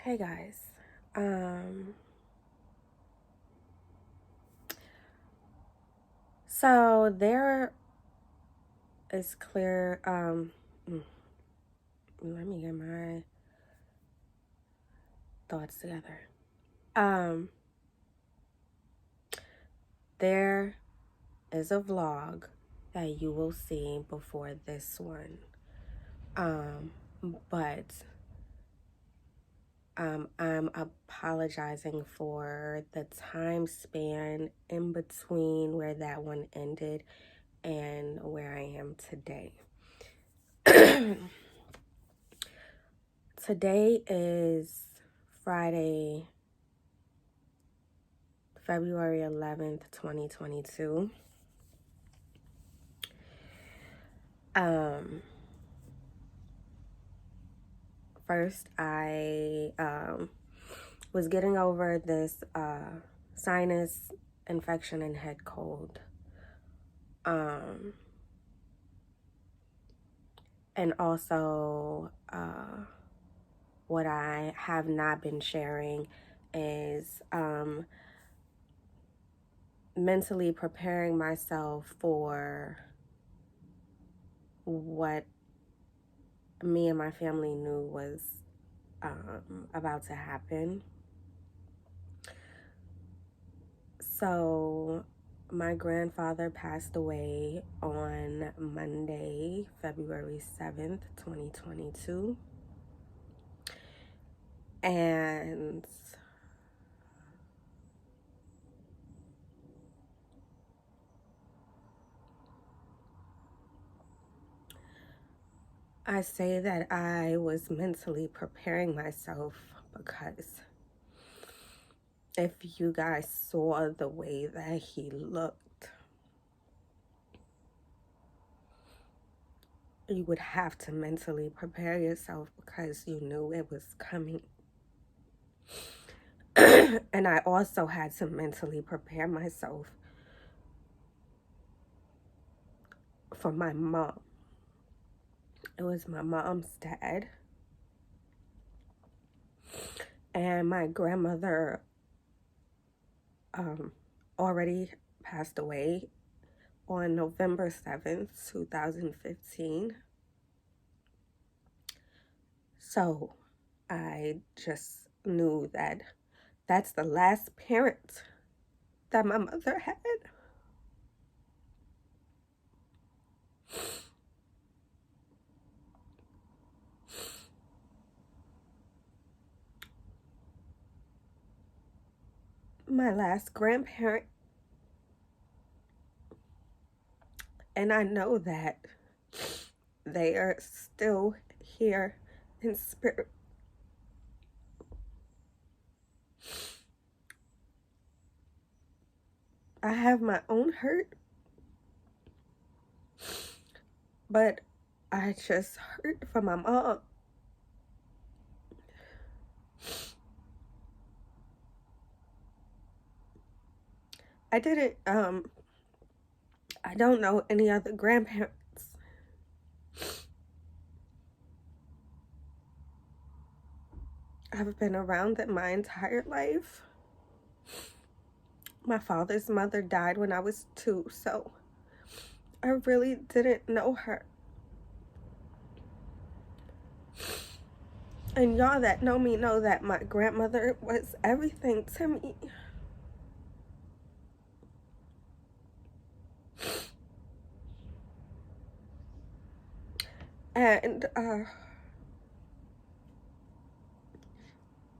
Hey guys. Um so there is clear let me get my thoughts together. Um there is a vlog that you will see before this one. Um but I'm apologizing for the time span in between where that one ended and where I am today. Today is Friday, February 11th, 2022. First, I was getting over this sinus infection and head cold. And also, what I have not been sharing is mentally preparing myself for what me and my family knew was about to happen. So my grandfather passed away on Monday, February 7th, 2022. And I say that I was mentally preparing myself because if you guys saw the way that he looked, you would have to mentally prepare yourself because you knew it was coming. And I also had to mentally prepare myself for my mom. It was my mom's dad. And my grandmother already passed away on November 7th, 2015. So I just knew that that's the last parent that my mother had. My last grandparent. And I know that they are still here in spirit. I have my own hurt, but I just hurt for my mom. I didn't, I don't know any other grandparents. I've been around them my entire life. My father's mother died when I was 2, so I really didn't know her. And y'all that know me know that my grandmother was everything to me. And,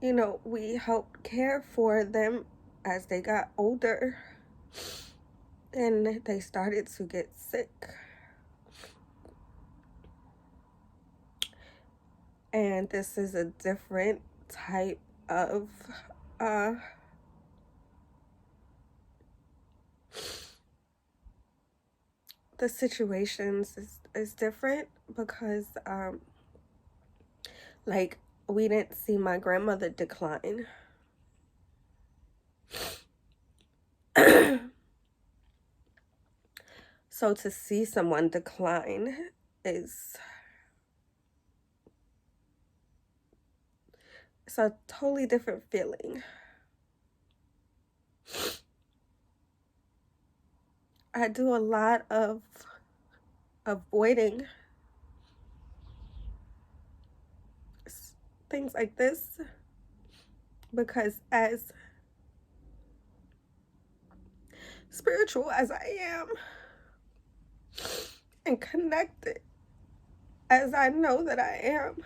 you know, we helped care for them as they got older and they started to get sick. And this is a different type of the situations is different because like we didn't see my grandmother decline. So to see someone decline is It's a totally different feeling. I do a lot of avoiding things like this because as spiritual as I am and connected as I know that I am,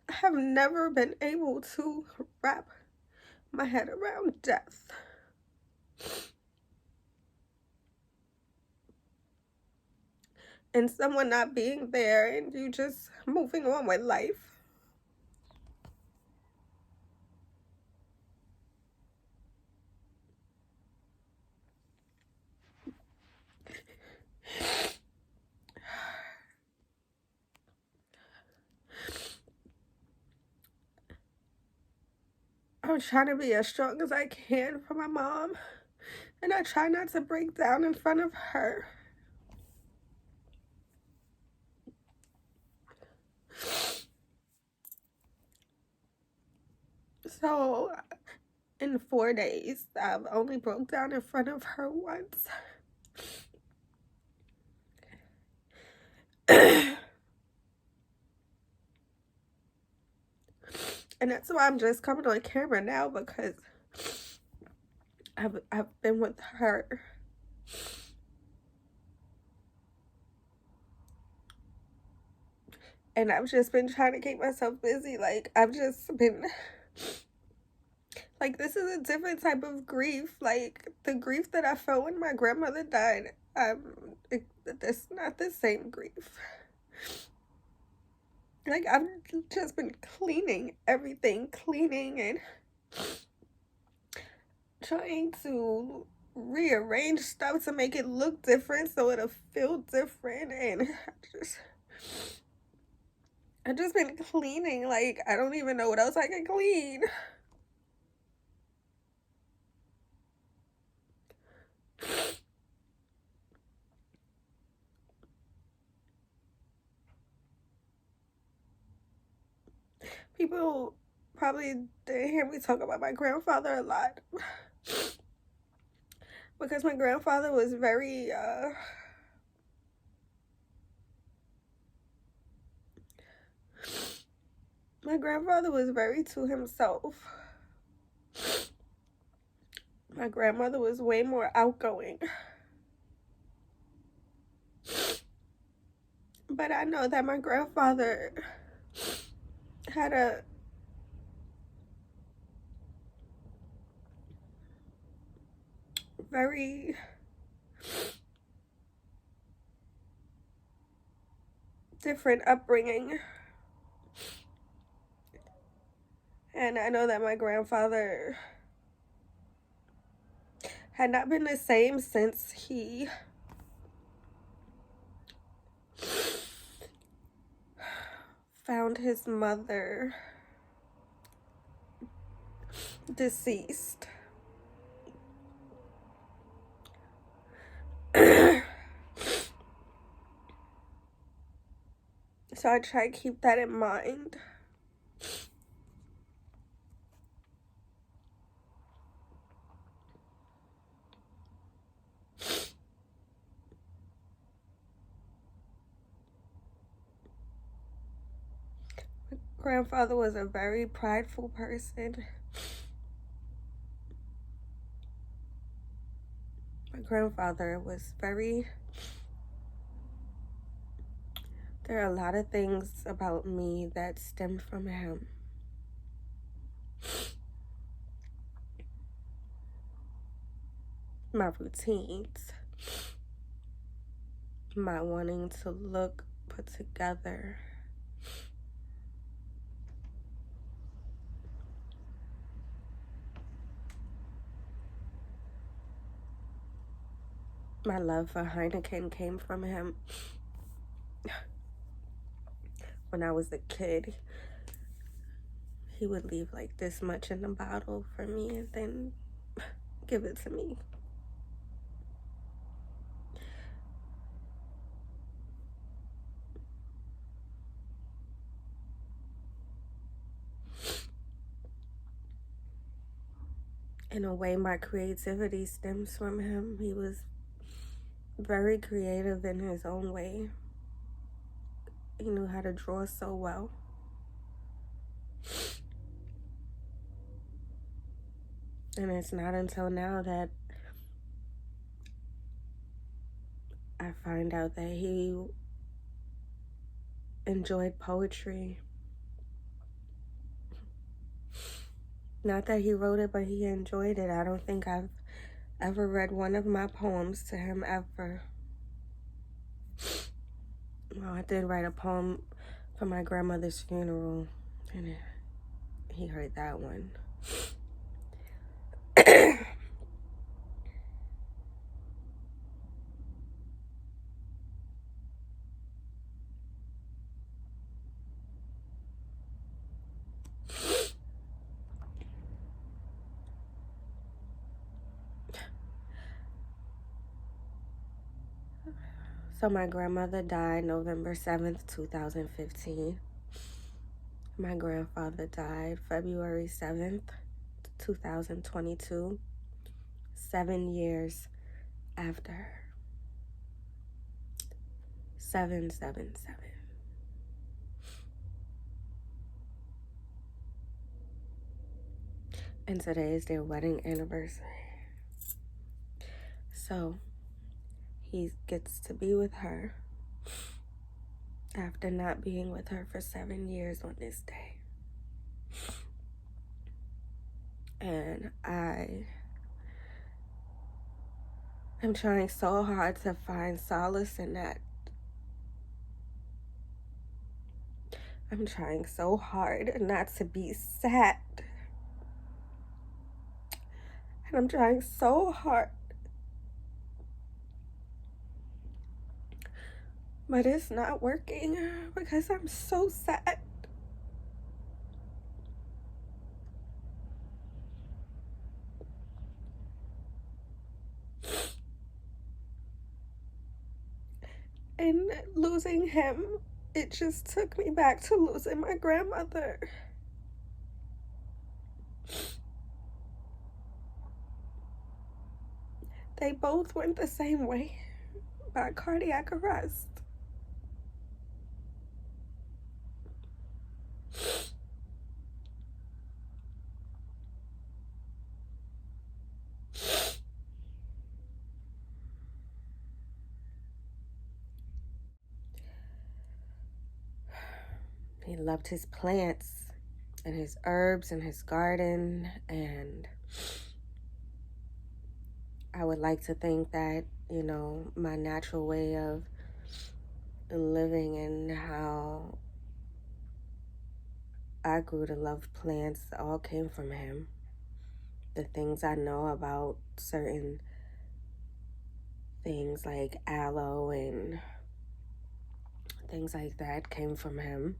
I have never been able to wrap my head around death. And someone not being there and you just moving on with life. I'm trying to be as strong as I can for my mom, and I try not to break down in front of her. So in 4 days, I've only broke down in front of her once. And that's why I'm just coming on camera now, because I've been with her. And I've just been trying to keep myself busy. Like, I've just been, like, this is a different type of grief. Like, the grief that I felt when my grandmother died, it's not the same grief. Like, I've just been cleaning everything, and trying to rearrange stuff to make it look different so it'll feel different. And I've just been cleaning. Like, I don't even know what else I can clean. People probably didn't hear me talk about my grandfather a lot. Because my grandfather was very, my grandfather was very to himself. My grandmother was way more outgoing. But I know that my grandfather had a very different upbringing. And I know that my grandfather had not been the same since he found his mother deceased. So I try to keep that in mind. My grandfather was a very prideful person. My grandfather was very... There are a lot of things about me that stem from him. My routines, my wanting to look put together, my love for Heineken came from him. When I was a kid, he would leave like this much in the bottle for me and then give it to me. In a way, my creativity stems from him. He was very creative in his own way. He knew how to draw so well. And it's not until now that I find out that he enjoyed poetry. Not that he wrote it, but he enjoyed it. I don't think I've ever read one of my poems to him ever. Well, I did write a poem for my grandmother's funeral, and he heard that one. So my grandmother died November 7th, 2015. My grandfather died February 7th, 2022, 7 years after. 777. And today is their wedding anniversary. So he gets to be with her after not being with her for 7 years on this day. And I am trying so hard to find solace in that. I'm trying so hard not to be sad. And I'm trying so hard. But it's not working because I'm so sad. And losing him, it just took me back to losing my grandmother. They both went the same way, by cardiac arrest. He loved his plants and his herbs and his garden, and I would like to think that, you know, my natural way of living and how I grew to love plants all came from him. The things I know about certain things like aloe and things like that came from him.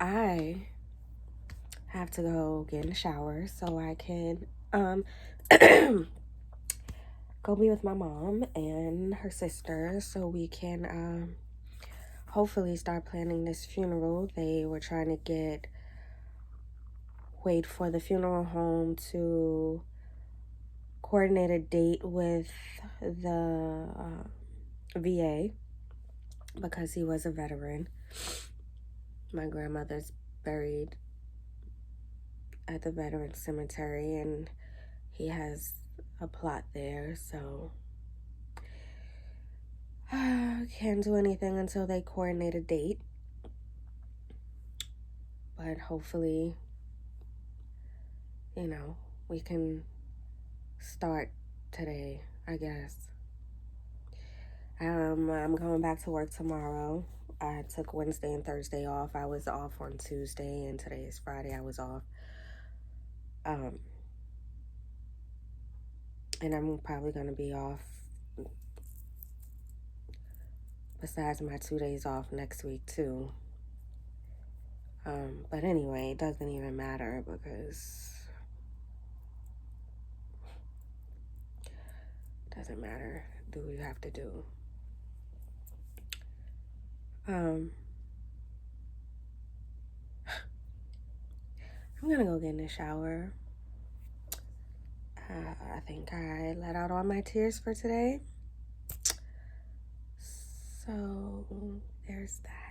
I have to go get in the shower so I can go be with my mom and her sister so we can hopefully start planning this funeral. They were trying to wait for the funeral home to coordinate a date with the VA because he was a veteran. My grandmother's buried at the veteran cemetery and he has a plot there, so can't do anything until they coordinate a date. But hopefully, you know, we can start today, I guess. I'm going back to work tomorrow. I took Wednesday and Thursday off. I was off on Tuesday, and today is Friday. I was off. And I'm probably going to be off besides my 2 days off next week too. But anyway, it doesn't even matter because it doesn't matter. Do what you have to do. I'm gonna go get in the shower. I think I let out all my tears for today. So there's that.